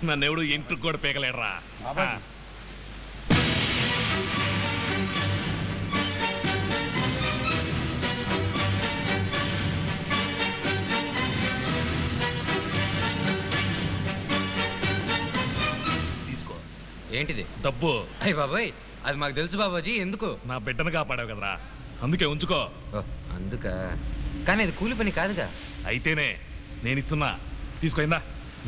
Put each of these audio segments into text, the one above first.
నన్నెవడు ఇంటికి కూడా పీకలేడరా. తీసుకో. ఏంటిది? డబ్బు. అయ్య బాబాయ్, అది మాకు తెలుసు బాబాజీ. ఎందుకు? నా బిడ్డను కాపాడావు కదరా, అందుకే ఉంచుకో. అందుక కానీ అది కూలి పని కాదుగా. అయితేనే నేను ఇస్తున్నా, తీసుకోయిందా.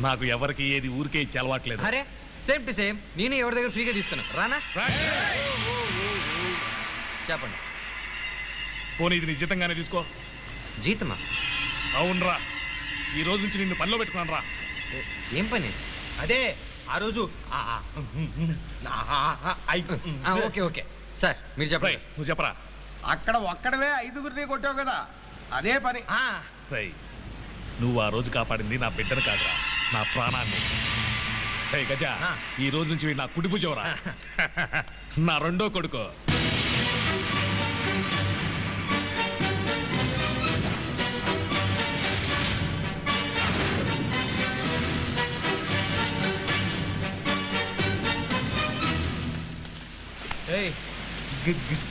నాకు ఎవరికి ఏది ఊరికే ఇచ్చి అలవాట్లేదు. అరే సేమ్ టు సేమ్, నేను ఎవరి దగ్గర ఫ్రీగా తీసుకున్నా. రానా? చెప్పండి. పోనీ ఇది నీ జీతంగానే తీసుకో. జీతమా? అవునరా, ఈ రోజు నుంచి నిన్ను పనిలో పెట్టుకున్నాను రా. ఏం పని? అదే ఆ రోజు ఓకే ఓకే సార్, మీరు చెప్పండి. నువ్వు చెప్పరా. అక్కడ ఒక్కడవే 5గురిని కొట్టావు కదా, అదే పని. నువ్వు ఆ రోజు కాపాడింది నా బిడ్డను కాదురా, నా ప్రాణాన్ని. గజ, ఈ రోజు నుంచి వీడు నా కుడిభుజంరా. నా రెండో కొడుకు.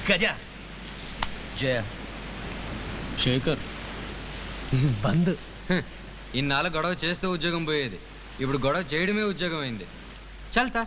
గజ, జయ, శేఖర్, బంద్. ఇన్నాళ్ళు గొడవ చేస్తూ ఉద్యోగం పోయేది, ఇప్పుడు గొడవ చేయడమే ఉద్యోగం అయింది. చల్తా.